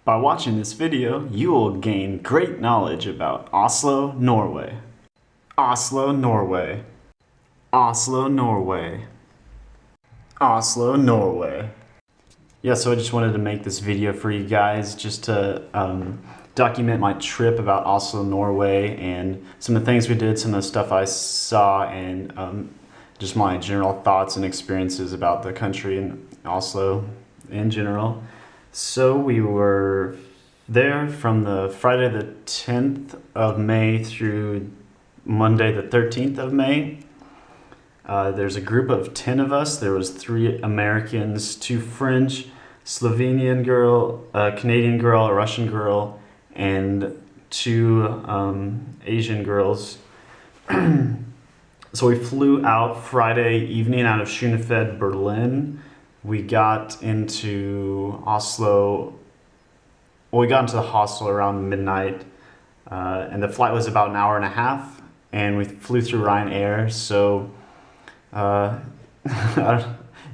By watching this video, you will gain great knowledge about Oslo, Norway. Oslo, Norway. Oslo, Norway. Oslo, Norway. Yeah, so I just wanted to make this video for you guys just to document my trip about Oslo, Norway, and some of the things we did, some of the stuff I saw, and just my general thoughts and experiences about the country and Oslo in general. So we were there from the Friday the 10th of May through Monday the 13th of May. There's a group of 10 of us. There was 3 Americans, 2 French, Slovenian girl, a Canadian girl, a Russian girl, and 2 Asian girls. So we flew out Friday evening out of Schönefeld, Berlin. We got into Oslo, well, we got into the hostel around midnight, and the flight was about an hour and a half, and we flew through Ryanair. So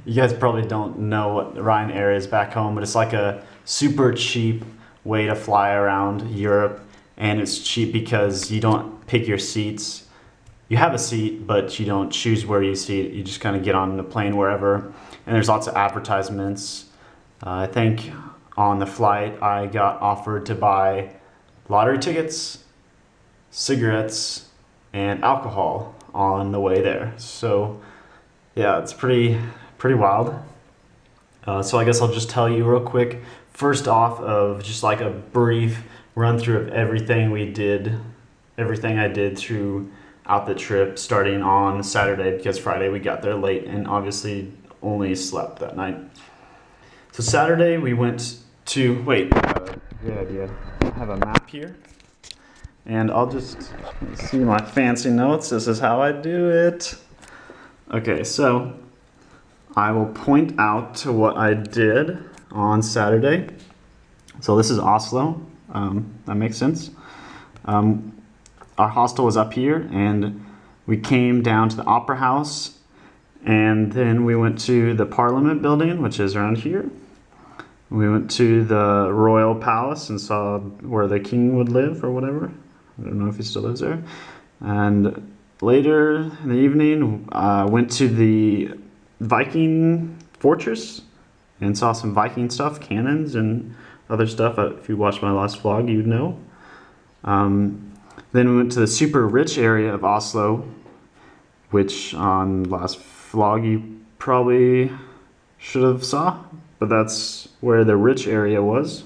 you guys probably don't know what Ryanair is back home, but it's like a super cheap way to fly around Europe, and it's cheap because you don't pick your seats. You have a seat, but you don't choose where you sit. You just kind of get on the plane wherever. And there's lots of advertisements. I think on the flight I got offered to buy lottery tickets, cigarettes, and alcohol on the way there. So yeah, it's pretty wild. So I guess I'll just tell you real quick, first off, of just like a brief run through of everything we did, everything I did throughout the trip, starting on Saturday, because Friday we got there late and obviously only slept that night. So Saturday we went to, good idea, I have a map here, and I'll just see my fancy notes. This is how I do it. Okay, so I will point out to what I did on Saturday. So this is Oslo, that makes sense. Our hostel was up here, and we came down to the Opera House, and then we went to the Parliament building, which is around here. We went to the Royal Palace and saw where the king would live or whatever. I don't know if he still lives there. And later in the evening, went to the Viking fortress and saw some Viking stuff, cannons and other stuff. If you watched my last vlog, you'd know. Then we went to the super rich area of Oslo, which on last vlog you probably should have saw, but that's where the rich area was.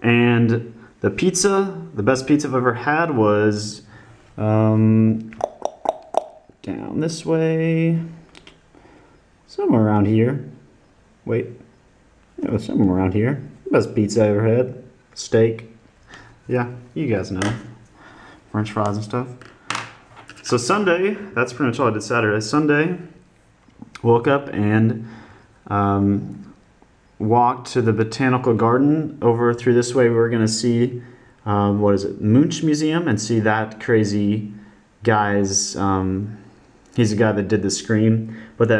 And the pizza, the best pizza I've ever had, was down this way, somewhere around here. Wait, it was somewhere around here. Best pizza I ever had. Steak. Yeah, you guys know. French fries and stuff. So Sunday, that's pretty much all I did Saturday. Sunday, woke up and walked to the botanical garden. Over through this way, we were going to see, what is it, Munch Museum, and see that crazy guy's, he's the guy that did the Scream. But the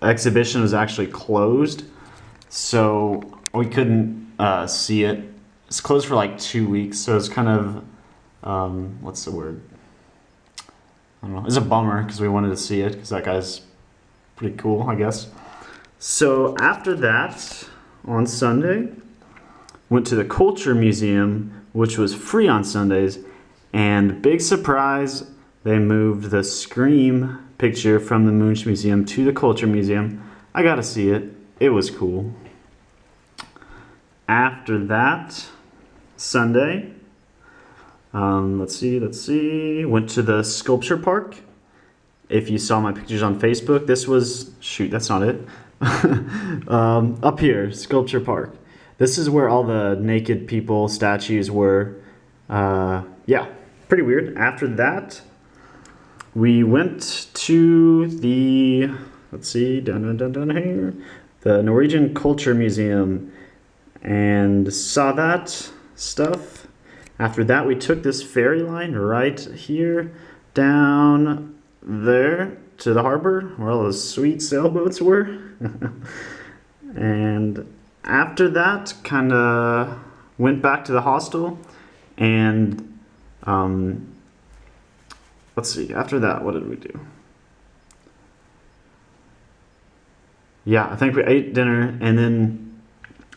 exhibition was actually closed, so we couldn't see it. It's closed for like 2 weeks, so it's kind of, what's the word? I don't know. It's a bummer because we wanted to see it because that guy's pretty cool, I guess. So after that, on Sunday, went to the Culture Museum, which was free on Sundays, and big surprise, they moved the Scream picture from the Munch Museum to the Culture Museum. I got to see it. It was cool. After that, Sunday, let's see, went to the sculpture park. If you saw my pictures on Facebook, this was, shoot, that's not it. Up here, sculpture park. This is where all the naked people statues were. Yeah, pretty weird. After that, we went to the, let's see, down here, the Norwegian Culture Museum, and saw that stuff. After that, we took this ferry line right here down there to the harbor where all those sweet sailboats were. And after that, kind of went back to the hostel, and let's see, after that, what did we do? Yeah, I think we ate dinner, and then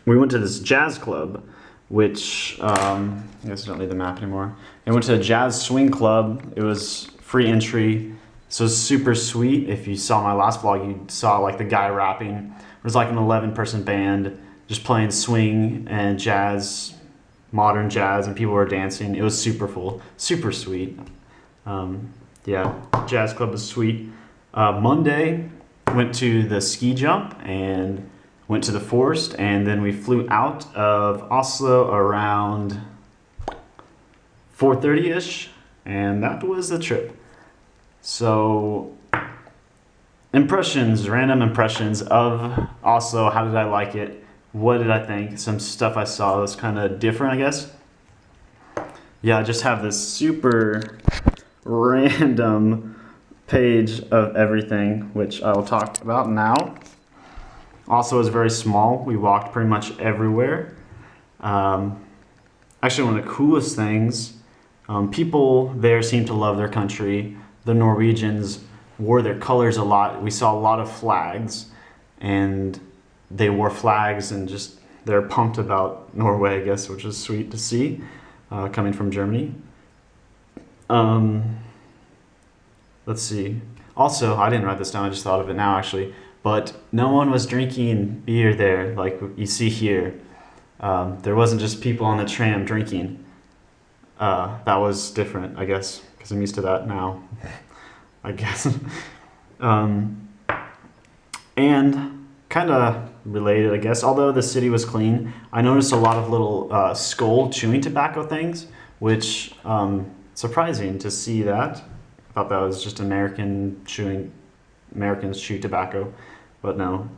we went to this jazz club, which, I guess I don't need the map anymore. I went to a jazz swing club. It was free entry, so it was super sweet. If you saw my last vlog, you saw like the guy rapping. It was like an 11-person band, just playing swing and jazz, modern jazz, and people were dancing. It was super full, super sweet. Yeah, jazz club was sweet. Monday, went to the ski jump and went to the forest, and then we flew out of Oslo around 4:30ish, and that was the trip. So, random impressions of Oslo. How did I like it? What did I think? Some stuff I saw was kind of different, I guess. Yeah, I just have this super random page of everything, which I will talk about now. Also, it was very small. We walked pretty much everywhere. Actually, one of the coolest things, people there seem to love their country. The Norwegians wore their colors a lot. We saw a lot of flags, and they wore flags and just they're pumped about Norway, I guess, which is sweet to see, coming from Germany. Let's see. Also, I didn't write this down, I just thought of it now actually, but no one was drinking beer there like you see here. There wasn't just people on the tram drinking. That was different, I guess, because I'm used to that now, I guess. And kind of related, I guess, although the city was clean, I noticed a lot of little skull chewing tobacco things, which surprising to see that. I thought that was just Americans chew tobacco, but no.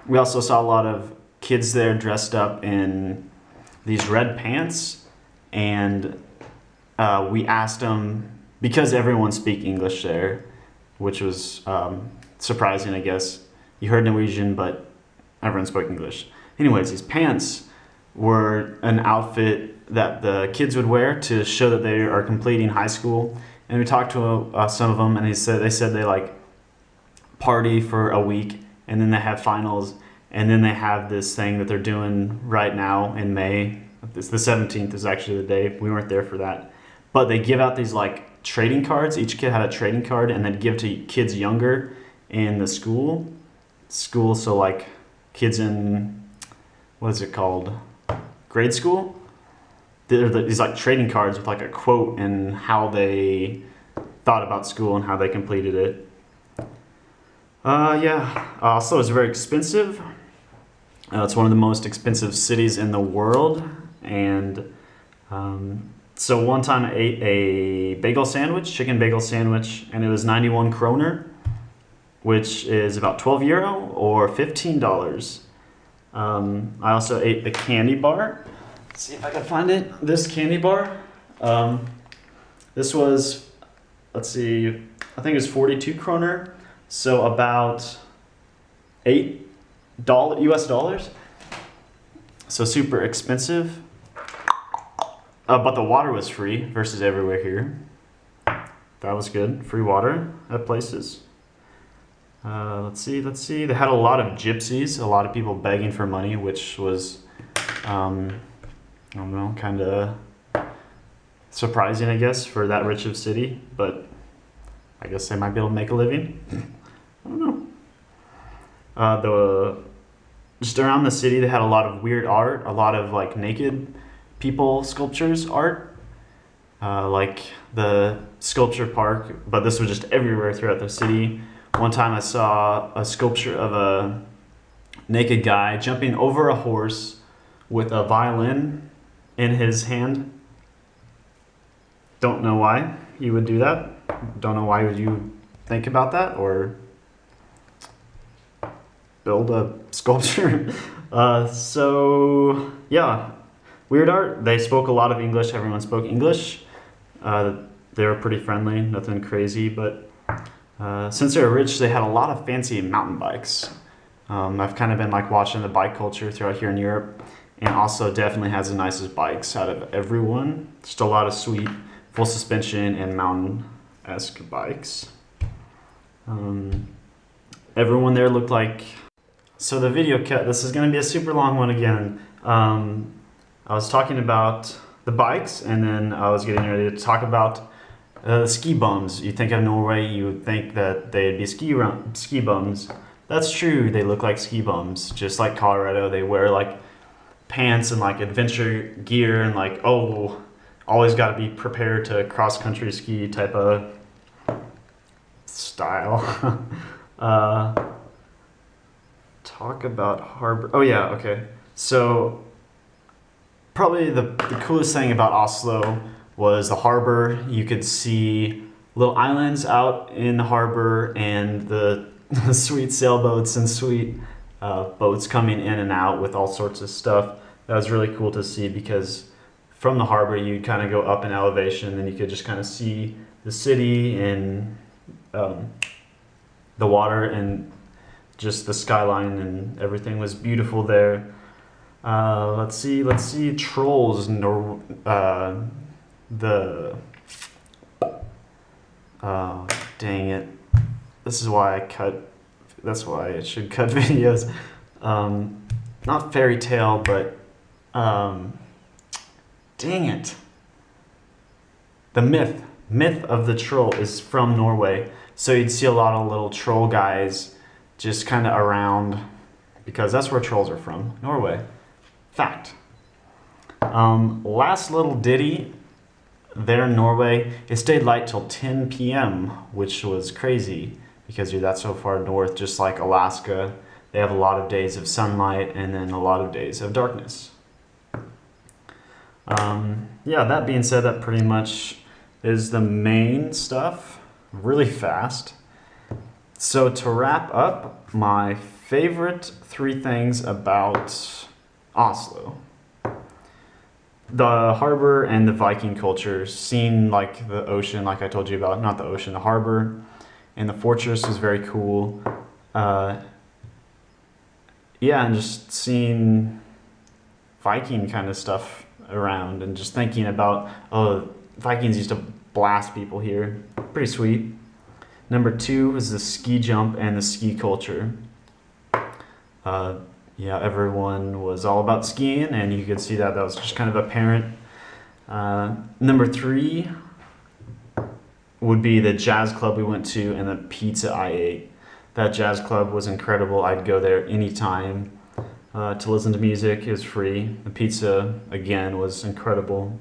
We also saw a lot of kids there dressed up in these red pants, and we asked them, because everyone speaks English there, which was surprising, I guess. You heard Norwegian, but everyone spoke English. Anyways, these pants were an outfit that the kids would wear to show that they are completing high school. And we talked to some of them, and they said they like party for a week, and then they have finals, and then they have this thing that they're doing right now in May. It's the 17th is actually the day. We weren't there for that, but they give out these like trading cards. Each kid had a trading card, and they'd give to kids younger in the school. So like kids in, what is it called? Grade school? These like trading cards with like a quote and how they thought about school and how they completed it. Yeah, Oslo is very expensive. It's one of the most expensive cities in the world. And so one time I ate a bagel sandwich, chicken bagel sandwich, and it was 91 kroner, which is about 12 euro or $15. I also ate the candy bar. Let's see if I can find it. This candy bar. This was, let's see, I think it was 42 kroner. So about $8 US dollars. So super expensive. But the water was free versus everywhere here. That was good. Free water at places. Let's see. They had a lot of gypsies, a lot of people begging for money, which was, I don't know, kind of surprising, I guess, for that rich of a city, but I guess they might be able to make a living. I don't know. Just around the city, they had a lot of weird art, a lot of like naked people sculptures art, like the sculpture park, but this was just everywhere throughout the city. One time I saw a sculpture of a naked guy jumping over a horse with a violin in his hand. Don't know why you would do that. Don't know why would you think about that or build a sculpture. So yeah, weird art. They spoke a lot of English. Everyone spoke English. They were pretty friendly, nothing crazy, but since they were rich, they had a lot of fancy mountain bikes. I've kind of been like watching the bike culture throughout here in Europe, and Oslo definitely has the nicest bikes out of everyone. Just a lot of sweet full suspension and mountain-esque bikes. Everyone there looked like... So the video cut, this is going to be a super long one again. I was talking about the bikes, and then I was getting ready to talk about the ski bums. You think of Norway, you would think that they'd be ski bums. That's true, they look like ski bums. Just like Colorado, they wear like pants and like adventure gear and like, oh, always got to be prepared to cross-country ski type of style. Talk about harbor. Oh yeah, okay. So probably the coolest thing about Oslo was the harbor. You could see little islands out in the harbor and the sweet sailboats and sweet boats coming in and out with all sorts of stuff. That was really cool to see because from the harbor you kind of go up in elevation and you could just kind of see the city and the water and just the skyline, and everything was beautiful there. Let's see, trolls, dang it. This is why that's why I should cut videos. Not fairy tale, but, dang it. The myth of the troll is from Norway. So you'd see a lot of little troll guys just kind of around, because that's where trolls are from, Norway. Fact. Last little ditty there in Norway, it stayed light till 10 p.m., which was crazy because you're that so far north, just like Alaska. They have a lot of days of sunlight and then a lot of days of darkness. Yeah, that being said, that pretty much is the main stuff, really fast. So to wrap up, my favorite 3 things about Oslo. The harbor and the Viking culture, seeing like the ocean, like I told you about, not the ocean, the harbor, and the fortress is very cool. Yeah, and just seeing Viking kind of stuff around and just thinking about, oh, Vikings used to blast people here. Pretty sweet. Number 2 is the ski jump and the ski culture. Yeah, everyone was all about skiing, and you could see that was just kind of apparent. Number 3 would be the jazz club we went to and the pizza I ate. That jazz club was incredible. I'd go there anytime to listen to music. It was free. The pizza, again, was incredible.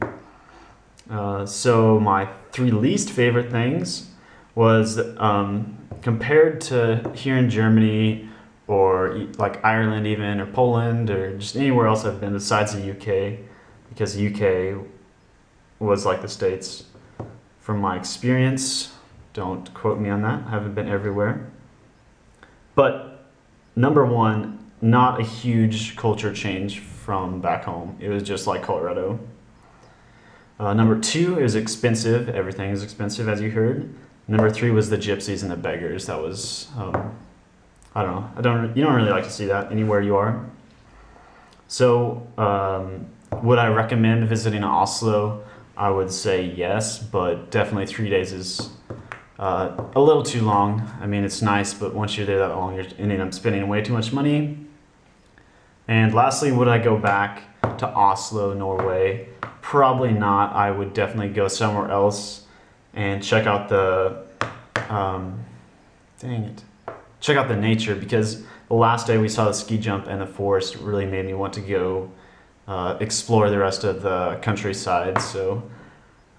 So my 3 least favorite things was compared to here in Germany or like Ireland even, or Poland, or just anywhere else I've been besides the UK, because the UK was like the States from my experience. Don't quote me on that. I haven't been everywhere. But number 1, not a huge culture change from back home. It was just like Colorado. Number 2 is expensive. Everything is expensive, as you heard. Number 3 was the gypsies and the beggars. That was, I don't know. You don't really like to see that anywhere you are. So, would I recommend visiting Oslo? I would say yes, but definitely 3 days is a little too long. I mean, it's nice, but once you're there that long, you're ending up spending way too much money. And lastly, would I go back to Oslo, Norway? Probably not. I would definitely go somewhere else and check out the, check out the nature, because the last day we saw the ski jump and the forest really made me want to go explore the rest of the countryside. So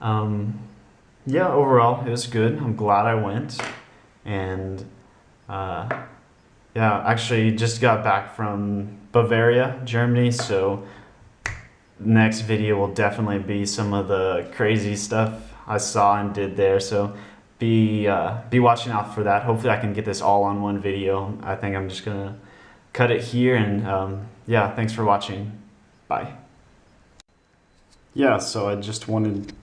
yeah, overall it was good. I'm glad I went. And yeah, actually just got back from Bavaria, Germany, so next video will definitely be some of the crazy stuff I saw and did there. So be watching out for that. Hopefully I can get this all on one video. I think I'm just gonna cut it here, and yeah, thanks for watching. Bye. Yeah, so I just wanted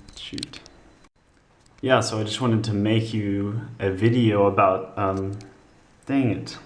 to make you a video about dang it.